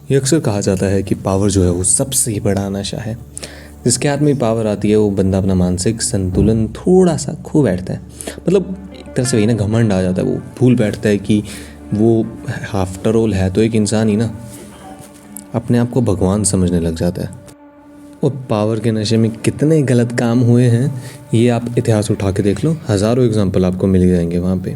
ये अक्सर कहा जाता है कि पावर जो है वो सबसे बड़ा नशा है। जिसके हाथ में पावर आती है वो बंदा अपना मानसिक संतुलन थोड़ा सा खो बैठता है। मतलब एक तरह से वही ना, घमंड आ जाता है, वो भूल बैठता है कि वो आफ्टर ऑल है तो एक इंसान ही ना। अपने आप को भगवान समझने लग जाता है। और पावर के नशे में कितने गलत काम हुए हैं ये आप इतिहास उठा के देख लो, हज़ारों एग्जाम्पल आपको मिल जाएंगे वहाँ पे।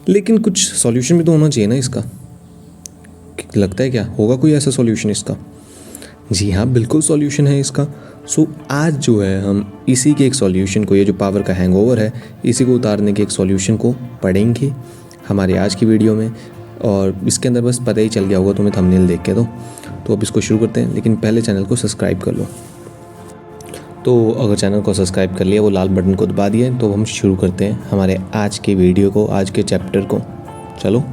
लेकिन कुछ सॉल्यूशन भी तो होना चाहिए ना इसका। लगता है क्या होगा कोई ऐसा सॉल्यूशन इसका? जी हाँ, बिल्कुल सॉल्यूशन है इसका। सो आज जो है हम इसी के एक सॉल्यूशन को, ये जो पावर का हैंगओवर है, इसी को उतारने के एक सॉल्यूशन को पढ़ेंगे हमारे आज की वीडियो में। और इसके अंदर बस पता ही चल गया होगा तुम्हें थंबनेल देख के। तो अब इसको शुरू करते हैं, लेकिन पहले चैनल को सब्सक्राइब कर लो। तो अगर चैनल को सब्सक्राइब कर लिया, वो लाल बटन को दबा दिया, तो हम शुरू करते हैं हमारे आज के वीडियो को, आज के चैप्टर को। चलो।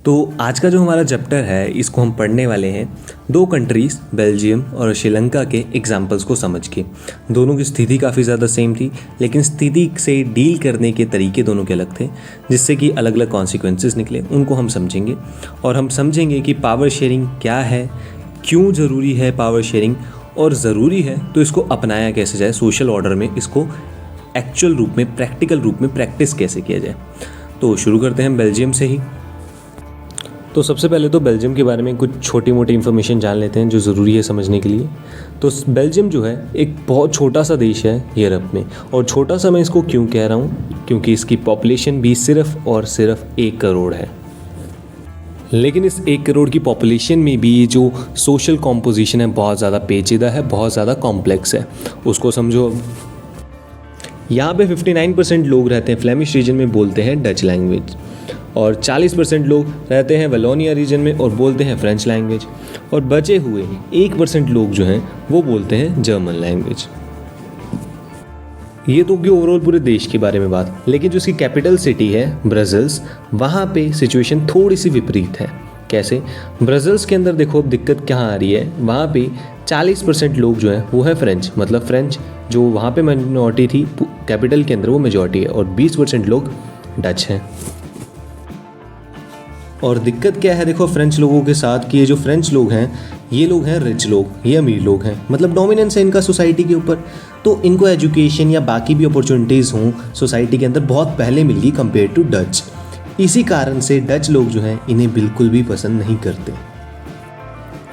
तो आज का जो हमारा चैप्टर है इसको हम पढ़ने वाले हैं दो कंट्रीज़ बेल्जियम और श्रीलंका के एग्जाम्पल्स को समझ के। दोनों की स्थिति काफ़ी ज़्यादा सेम थी, लेकिन स्थिति से डील करने के तरीके दोनों के अलग थे, जिससे कि अलग अलग कॉन्सिक्वेंसेस निकले। उनको हम समझेंगे और हम समझेंगे कि पावर शेयरिंग क्या है, क्यों ज़रूरी है पावर शेयरिंग, और ज़रूरी है तो इसको अपनाया कैसे जाए सोशल ऑर्डर में, इसको एक्चुअल रूप में, प्रैक्टिकल रूप में प्रैक्टिस कैसे किया जाए। तो शुरू करते हैं बेल्जियम से ही। तो सबसे पहले तो बेल्जियम के बारे में कुछ छोटी मोटी इन्फॉर्मेशन जान लेते हैं जो ज़रूरी है समझने के लिए। तो बेल्जियम जो है एक बहुत छोटा सा देश है यूरोप में। और छोटा सा मैं इसको क्यों कह रहा हूँ, क्योंकि इसकी पॉपुलेशन भी सिर्फ और सिर्फ 1 करोड़ है। लेकिन इस 1 करोड़ की पॉपुलेशन में भी ये जो सोशल कॉम्पोजिशन है बहुत ज़्यादा पेचीदा है, बहुत ज़्यादा कॉम्प्लेक्स है। उसको समझो। यहाँ पे 59% लोग रहते हैं फ्लेमिश रीजन में, बोलते हैं डच लैंग्वेज, और 40% लोग रहते हैं वलोनिया रीजन में और बोलते हैं फ्रेंच लैंग्वेज, और बचे हुए 1% लोग जो हैं वो बोलते हैं जर्मन लैंग्वेज। ये तो कि ओवरऑल पूरे देश के बारे में बात। लेकिन जो इसकी कैपिटल सिटी है ब्रसेल्स, वहाँ पे सिचुएशन थोड़ी सी विपरीत है। कैसे? ब्रसेल्स के अंदर देखो अब दिक्कत कहाँ आ रही है। वहाँ पे 40% लोग जो हैं वो है फ्रेंच, मतलब फ्रेंच जो वहाँ पे माइनॉरिटी थी कैपिटल के अंदर वो मेजॉरिटी है, और 20% लोग डच हैं। और दिक्कत क्या है देखो फ्रेंच लोगों के साथ कि ये जो फ्रेंच लोग हैं ये लोग हैं रिच लोग, ये अमीर लोग हैं, मतलब डोमिनेंस है इनका सोसाइटी के ऊपर। तो इनको एजुकेशन या बाकी भी अपॉर्चुनिटीज़ हों सोसाइटी के अंदर बहुत पहले मिल गई कंपेयर टू डच। इसी कारण से डच लोग जो हैं इन्हें बिल्कुल भी पसंद नहीं करते।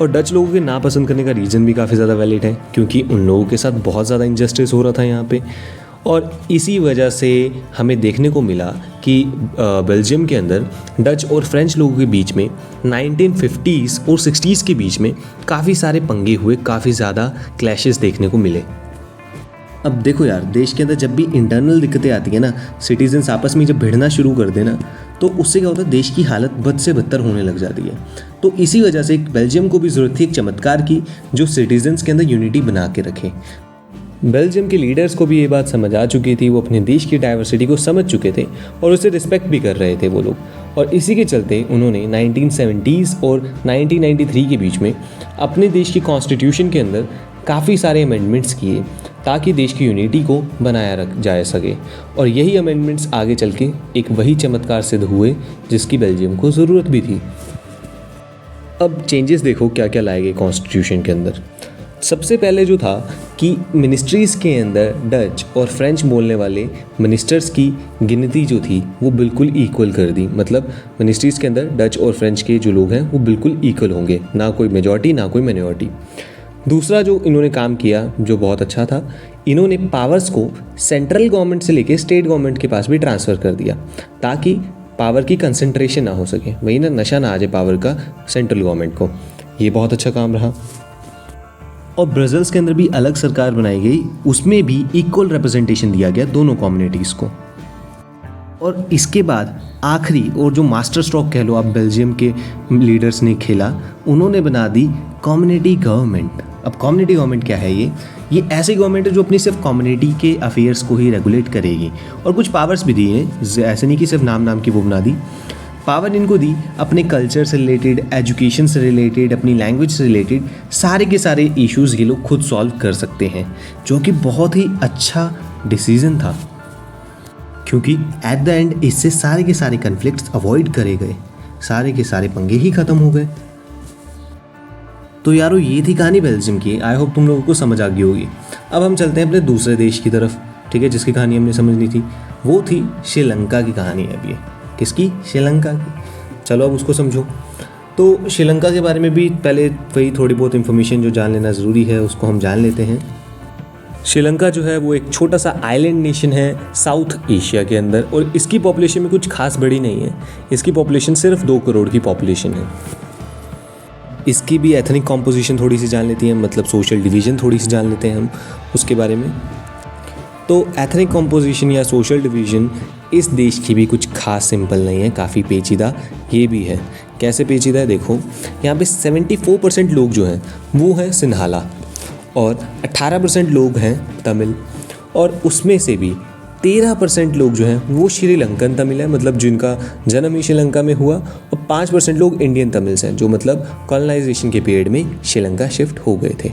और डच लोगों के नापसंद करने का रीज़न भी काफ़ी ज़्यादा वैलिड है, क्योंकि उन लोगों के साथ बहुत ज़्यादा इंजस्टिस हो रहा था यहाँ पे। और इसी वजह से हमें देखने को मिला कि बेल्जियम के अंदर डच और फ्रेंच लोगों के बीच में 1950s और 60s के बीच में काफ़ी सारे पंगे हुए, काफ़ी ज़्यादा क्लैशेस देखने को मिले। अब देखो यार, देश के अंदर जब भी इंटरनल दिक्कतें आती है ना, सिटीजन्स आपस में जब भिड़ना शुरू कर देना, तो उससे क्या होता है, देश की हालत बद से बदतर होने लग जाती है। तो इसी वजह से बेल्जियम को भी ज़रूरत थी एक चमत्कार की जो सिटीजन्स के अंदर यूनिटी बना के रखे। बेल्जियम के लीडर्स को भी ये बात समझ आ चुकी थी, वो अपने देश की डाइवर्सिटी को समझ चुके थे और उसे रिस्पेक्ट भी कर रहे थे वो लोग। और इसी के चलते उन्होंने 1970s और 1993 के बीच में अपने देश की कॉन्स्टिट्यूशन के अंदर काफ़ी सारे अमेंडमेंट्स किए ताकि देश की यूनिटी को बनाया रख जा सके। और यही अमेंडमेंट्स आगे चल के एक वही चमत्कार सिद्ध हुए जिसकी बेल्जियम को ज़रूरत भी थी। अब चेंजेस देखो क्या क्या लाए गए कॉन्स्टिट्यूशन के अंदर। सबसे पहले जो था कि मिनिस्ट्रीज़ के अंदर डच और फ्रेंच बोलने वाले मिनिस्टर्स की गिनती जो थी वो बिल्कुल इक्वल कर दी। मतलब मिनिस्ट्रीज़ के अंदर डच और फ्रेंच के जो लोग हैं वो बिल्कुल इक्वल होंगे, ना कोई मेजॉरिटी ना कोई माइनॉरिटी। दूसरा जो इन्होंने काम किया जो बहुत अच्छा था, इन्होंने पावर्स को सेंट्रल गवर्नमेंट से लेके स्टेट गवर्नमेंट के पास भी ट्रांसफ़र कर दिया ताकि पावर की कंसंट्रेशन ना हो सके, वही ना, नशा ना आ जाए पावर का सेंट्रल गवर्नमेंट को। ये बहुत अच्छा काम रहा। और ब्रसेल्स के अंदर भी अलग सरकार बनाई गई, उसमें भी इक्वल रिप्रेजेंटेशन दिया गया दोनों कम्युनिटीज़ को। और इसके बाद आखिरी और जो मास्टर स्ट्रोक कह लो आप बेल्जियम के लीडर्स ने खेला, उन्होंने बना दी कम्युनिटी गवर्नमेंट। अब कम्युनिटी गवर्नमेंट क्या है? ये ऐसी गवर्नमेंट है जो अपनी सिर्फ कम्युनिटी के अफेयर्स को ही रेगुलेट करेगी और कुछ पावर्स भी दी हैं, ऐसे नहीं कि सिर्फ नाम की वो बना दी। पावर इनको दी अपने कल्चर से रिलेटेड, एजुकेशन से रिलेटेड, अपनी लैंग्वेज से रिलेटेड सारे के सारे इश्यूज़ ये लोग खुद सॉल्व कर सकते हैं, जो कि बहुत ही अच्छा डिसीजन था, क्योंकि एट द एंड इससे सारे के सारे कन्फ्लिक्ट्स अवॉइड करे गए, सारे के सारे पंगे ही ख़त्म हो गए। तो यारो ये थी कहानी बेल्जियम की। आई होप तुम लोगों को समझ आ गई होगी। अब हम चलते हैं अपने दूसरे देश की तरफ, ठीक है, जिसकी कहानी हमने समझ ली थी। वो थी श्रीलंका की कहानी है। अब ये किसकी? श्रीलंका की। चलो अब उसको समझो। तो श्रीलंका के बारे में भी पहले वही थोड़ी बहुत इन्फॉर्मेशन जो जान लेना ज़रूरी है उसको हम जान लेते हैं। श्रीलंका जो है वो एक छोटा सा आइलैंड नेशन है साउथ एशिया के अंदर, और इसकी पॉपुलेशन में कुछ खास बड़ी नहीं है। इसकी पॉपुलेशन सिर्फ 2 करोड़ की पॉपुलेशन है। इसकी भी एथनिक कॉम्पोजिशन थोड़ी सी जान लेती हैं, मतलब सोशल डिवीज़न थोड़ी सी जान लेते हैं हम उसके बारे में। तो एथनिक कॉम्पोजिशन या सोशल डिवीज़न इस देश की भी कुछ खास सिंपल नहीं है, काफ़ी पेचीदा ये भी है। कैसे पेचीदा है देखो, यहाँ पे 74% लोग जो हैं वो हैं सिन्हाला, और 18% लोग हैं तमिल, और उसमें से भी 13% लोग जो हैं वो श्रीलंकन तमिल है, मतलब जिनका जन्म ही श्रीलंका में हुआ, और 5% लोग इंडियन तमिल्स हैं, जो मतलब कॉलोनाइजेशन के पीरियड में श्रीलंका शिफ्ट हो गए थे।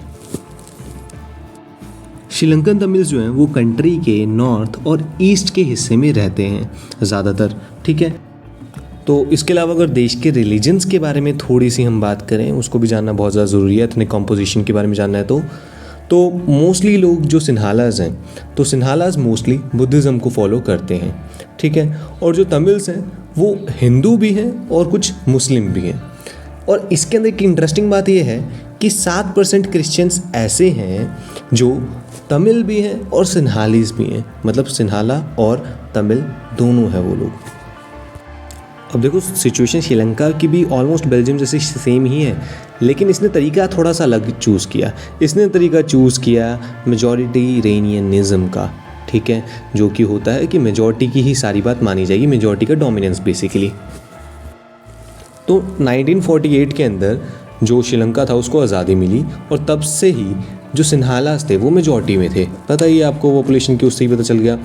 श्रीलंकन तमिल्स जो हैं वो कंट्री के नॉर्थ और ईस्ट के हिस्से में रहते हैं ज़्यादातर, ठीक है। तो इसके अलावा अगर देश के रिलीजन्स के बारे में थोड़ी सी हम बात करें, उसको भी जानना बहुत ज़्यादा ज़रूरी है। एथनिक कॉम्पोजिशन के बारे में जानना है तो मोस्टली लोग जो सिन्हालाज हैं, तो सिन्हालाज मोस्टली बुद्धिज़्म को फॉलो करते हैं, ठीक है। और जो तमिल्स हैं वो हिंदू भी हैं और कुछ मुस्लिम भी हैं। और इसके अंदर एक इंटरेस्टिंग बात यह है कि 7% क्रिश्चियंस ऐसे हैं जो तमिल भी हैं और सिन्हालीज भी हैं, मतलब सिन्हाला और तमिल दोनों हैं वो लोग। अब देखो सिचुएशन श्रीलंका की भी ऑलमोस्ट बेल्जियम जैसे सेम ही है, लेकिन इसने तरीका थोड़ा सा अलग चूज़ किया। इसने तरीका चूज़ किया मेजॉरिटेरियनिज्म का, ठीक है, जो कि होता है कि मेजॉरिटी की ही सारी बात मानी जाएगी, मेजॉरिटी का डोमिनेंस बेसिकली। तो 1948 के अंदर जो श्रीलंका था उसको आज़ादी मिली, और तब से ही जो सिन्हालास थे वो मेजॉरिटी में थे। पता ही आपको पॉपुलेशन की, उससे ही पता चल गया।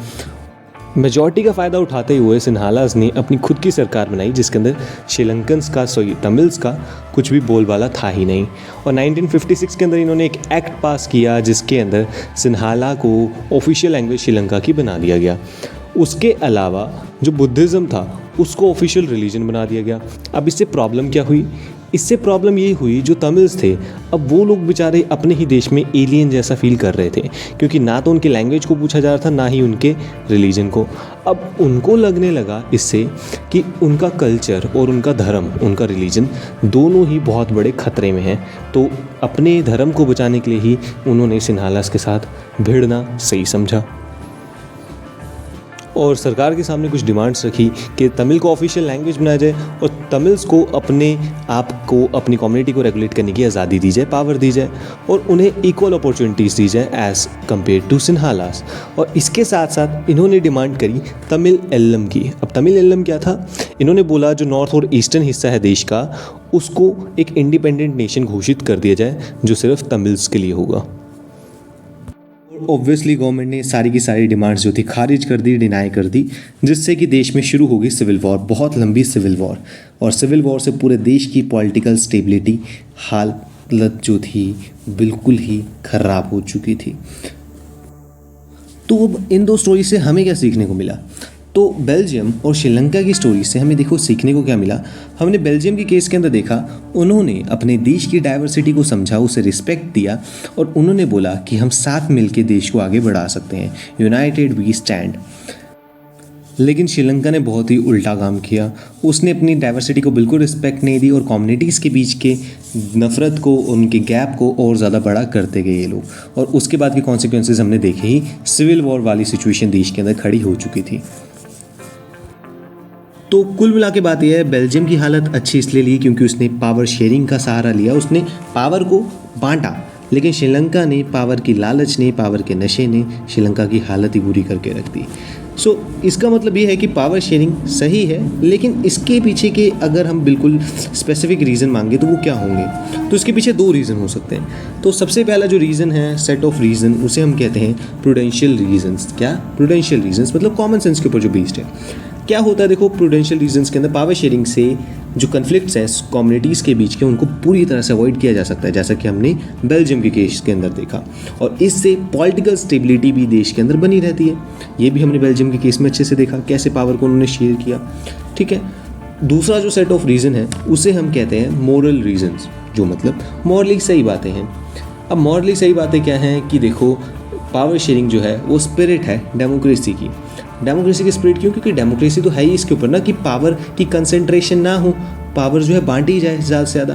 मेजॉरिटी का फ़ायदा उठाते हुए सिन्हालास ने अपनी खुद की सरकार बनाई, जिसके अंदर श्रीलंकन्स का तमिल्स का कुछ भी बोलबाला था ही नहीं। और 1956 के अंदर इन्होंने एक एक्ट पास किया जिसके अंदर सिन्हाला को ऑफिशियल लैंग्वेज श्रीलंका की बना दिया गया। उसके अलावा जो बुद्धिज़्म था उसको ऑफिशियल रिलीजन बना दिया गया। अब इससे प्रॉब्लम क्या हुई? इससे प्रॉब्लम ये हुई जो तमिल्स थे, अब वो लोग बेचारे अपने ही देश में एलियन जैसा फील कर रहे थे, क्योंकि ना तो उनकी लैंग्वेज को पूछा जा रहा था, ना ही उनके रिलीजन को। अब उनको लगने लगा इससे कि उनका कल्चर और उनका धर्म, उनका रिलीजन दोनों ही बहुत बड़े खतरे में हैं। तो अपने धर्म को बचाने के लिए ही उन्होंने सिन्हालास के साथ भिड़ना सही समझा, और सरकार के सामने कुछ डिमांड्स रखी कि तमिल को ऑफिशियल लैंग्वेज बनाया जाए और तमिल्स को अपने आप को, अपनी कम्युनिटी को रेगुलेट करने की आज़ादी दी जाए, पावर दी जाए, और उन्हें इक्वल अपॉर्चुनिटीज़ दी जाए एज़ कम्पेयर टू सिन्हालास। और इसके साथ साथ इन्होंने डिमांड करी तमिल एल्लम की। अब तमिल एल्लम क्या था? इन्होंने बोला जो नॉर्थ और ईस्टर्न हिस्सा है देश का, उसको एक इंडिपेंडेंट नेशन घोषित कर दिया जाए जो सिर्फ तमिल्स के लिए होगा। ऑब्वियसली गवर्नमेंट ने सारी की सारी डिमांड्स जो थी खारिज कर दी, डिनाई कर दी, जिससे कि देश में शुरू हो गई सिविल वॉर, बहुत लंबी सिविल वॉर। और सिविल वॉर से पूरे देश की पॉलिटिकल स्टेबिलिटी, हालत जो थी बिल्कुल ही ख़राब हो चुकी थी। तो अब इन दो स्टोरी से हमें क्या सीखने को मिला? तो बेल्जियम और श्रीलंका की स्टोरी से हमें देखो सीखने को क्या मिला। हमने बेल्जियम के केस के अंदर देखा, उन्होंने अपने देश की डाइवर्सिटी को समझा, उसे रिस्पेक्ट दिया, और उन्होंने बोला कि हम साथ मिलकर देश को आगे बढ़ा सकते हैं, यूनाइटेड वी स्टैंड। लेकिन श्रीलंका ने बहुत ही उल्टा काम किया। उसने अपनी डाइवर्सिटी को बिल्कुल रिस्पेक्ट नहीं दी, और कम्युनिटीज़ के बीच के नफ़रत को, उनके गैप को और ज़्यादा बड़ा करते गए ये लोग। और उसके बाद के कॉन्सिक्वेंसेस हमने देखे ही, सिविल वॉर वाली सिचुएशन देश के अंदर खड़ी हो चुकी थी। तो कुल मिला के बात यह है, बेल्जियम की हालत अच्छी इसलिए ली क्योंकि उसने पावर शेयरिंग का सहारा लिया, उसने पावर को बांटा। लेकिन श्रीलंका ने पावर की लालच ने, पावर के नशे ने श्रीलंका की हालत ही बुरी करके रख दी। सो इसका मतलब ये है कि पावर शेयरिंग सही है, लेकिन इसके पीछे के अगर हम बिल्कुल स्पेसिफिक रीज़न मांगे तो वो क्या होंगे? तो इसके पीछे 2 रीज़न हो सकते हैं। तो सबसे पहला जो रीज़न है, सेट ऑफ रीज़न, उसे हम कहते हैं प्रूडेंशियल रीजंस। क्या? प्रूडेंशियल रीजंस मतलब कॉमन सेंस के ऊपर जो बेस्ड है। क्या होता है देखो, प्रूडेंशियल रीजंस के अंदर पावर शेयरिंग से जो कन्फ्लिक्ट्स हैं कम्युनिटीज़ के बीच के उनको पूरी तरह से अवॉइड किया जा सकता है, जैसा कि हमने बेल्जियम के केस के अंदर देखा। और इससे पॉलिटिकल स्टेबिलिटी भी देश के अंदर बनी रहती है। ये भी हमने बेल्जियम के केस में अच्छे से देखा कैसे पावर को उन्होंने शेयर किया। ठीक है, दूसरा जो सेट ऑफ रीज़न है उसे हम कहते हैं मोरल रीजंस, जो मतलब मॉरली सही बातें हैं। अब मॉरली सही बातें क्या हैं कि देखो, पावर शेयरिंग जो है वो स्पिरिट है डेमोक्रेसी की। डेमोक्रेसी की स्पिरिट क्यों? क्योंकि डेमोक्रेसी तो है ही इसके ऊपर ना कि पावर की कंसंट्रेशन ना हो, पावर जो है बांटी जाए ज़्यादा से ज़्यादा।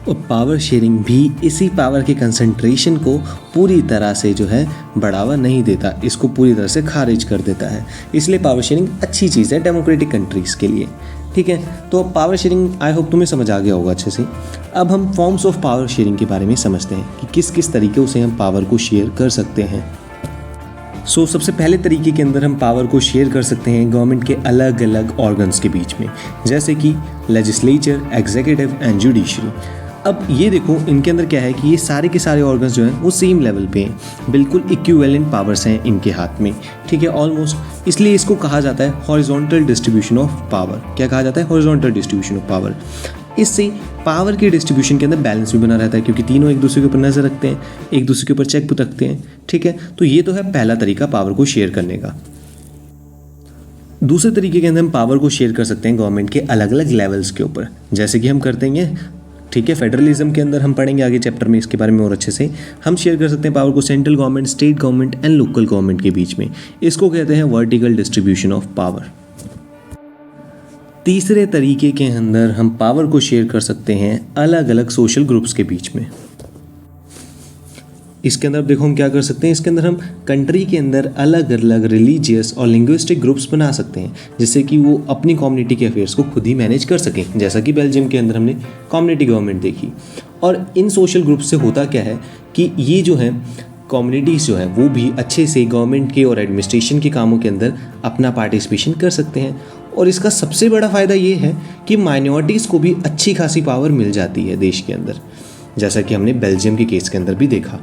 और पावर शेयरिंग भी इसी पावर के कंसंट्रेशन को पूरी तरह से जो है बढ़ावा नहीं देता, इसको पूरी तरह से खारिज कर देता है। इसलिए पावर शेयरिंग अच्छी चीज़ है डेमोक्रेटिक कंट्रीज़ के लिए। ठीक है, तो पावर शेयरिंग आई होप तुम्हें समझ आ गया होगा अच्छे से। अब हम फॉर्म्स ऑफ पावर शेयरिंग के बारे में समझते हैं कि किस किस तरीके से हम पावर को शेयर कर सकते हैं। सबसे पहले तरीके के अंदर हम पावर को शेयर कर सकते हैं गवर्नमेंट के अलग अलग ऑर्गन्स के बीच में, जैसे कि लेजिस्लेचर, एग्जीक्यूटिव एंड जुडिशरी। अब ये देखो, इनके अंदर क्या है कि ये सारे के सारे ऑर्गन्स जो हैं वो सेम लेवल पे हैं, बिल्कुल इक्विवेलेंट पावर्स हैं इनके हाथ में। ठीक है, ऑलमोस्ट। इसलिए इसको कहा जाता है हॉरिजॉन्टल डिस्ट्रीब्यूशन ऑफ पावर। क्या कहा जाता है? Horizontal distribution of power. इससे पावर के डिस्ट्रीब्यूशन के अंदर बैलेंस भी बना रहता है, क्योंकि तीनों एक दूसरे के ऊपर नजर रखते हैं, एक दूसरे के ऊपर चेक रखते हैं। ठीक है, तो ये तो है पहला तरीका पावर को शेयर करने का। दूसरे तरीके के अंदर हम पावर को शेयर कर सकते हैं गवर्नमेंट के अलग अलग लेवल्स के ऊपर, जैसे कि हम करते हैं। ठीक है, फेडरलिज्म के अंदर हम पढ़ेंगे आगे चैप्टर में इसके बारे में और अच्छे से। हम शेयर कर सकते हैं पावर को central government, state government and local government के बीच में। इसको कहते हैं वर्टिकल डिस्ट्रीब्यूशन ऑफ पावर। तीसरे तरीके के अंदर हम पावर को शेयर कर सकते हैं अलग अलग सोशल ग्रुप्स के बीच में। इसके अंदर देखो हम क्या कर सकते हैं, इसके अंदर हम कंट्री के अंदर अलग अलग रिलीजियस और लिंग्विस्टिक ग्रुप्स बना सकते हैं, जिससे कि वो अपनी कम्युनिटी के अफेयर्स को खुद ही मैनेज कर सकें, जैसा कि बेल्जियम के अंदर हमने कम्युनिटी गवर्नमेंट देखी। और इन सोशल ग्रुप से होता क्या है कि ये जो है कम्युनिटीज़ जो है वो भी अच्छे से गवर्नमेंट के और एडमिनिस्ट्रेशन के कामों के अंदर अपना पार्टिसिपेशन कर सकते हैं। और इसका सबसे बड़ा फ़ायदा ये है कि माइनॉरिटीज़ को भी अच्छी खासी पावर मिल जाती है देश के अंदर, जैसा कि हमने बेल्जियम के केस के अंदर भी देखा।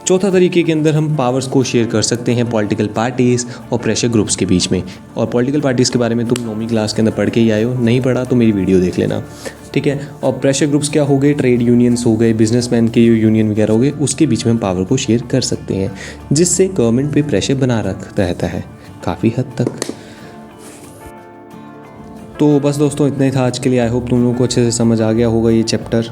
चौथा तरीके के अंदर हम पावर्स को शेयर कर सकते हैं पॉलिटिकल पार्टीज़ और प्रेशर ग्रुप्स के बीच में। और पॉलिटिकल पार्टीज़ के बारे में तुम 9वीं क्लास के अंदर पढ़ के ही आए हो, नहीं पढ़ा तो मेरी वीडियो देख लेना। ठीक है, और प्रेशर ग्रुप्स क्या हो गए? ट्रेड यूनियंस हो गए, बिजनेसमैन के यूनियन वगैरह हो गए, उसके बीच में हम पावर को शेयर कर सकते हैं, जिससे गवर्नमेंट पे प्रेशर बना रहता है काफ़ी हद तक। तो बस दोस्तों इतना ही था आज के लिए। आई होप तुम लोगों को अच्छे से समझ आ गया होगा ये चैप्टर।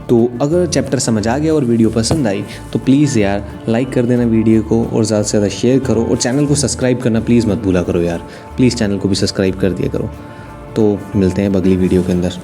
तो अगर चैप्टर समझ आ गया और वीडियो पसंद आई तो प्लीज़ यार लाइक कर देना वीडियो को और ज़्यादा से ज़्यादा शेयर करो, और चैनल को सब्सक्राइब करना प्लीज़ मत भूला करो यार, प्लीज़ चैनल को भी सब्सक्राइब कर दिया करो। तो मिलते हैं अगली वीडियो के अंदर।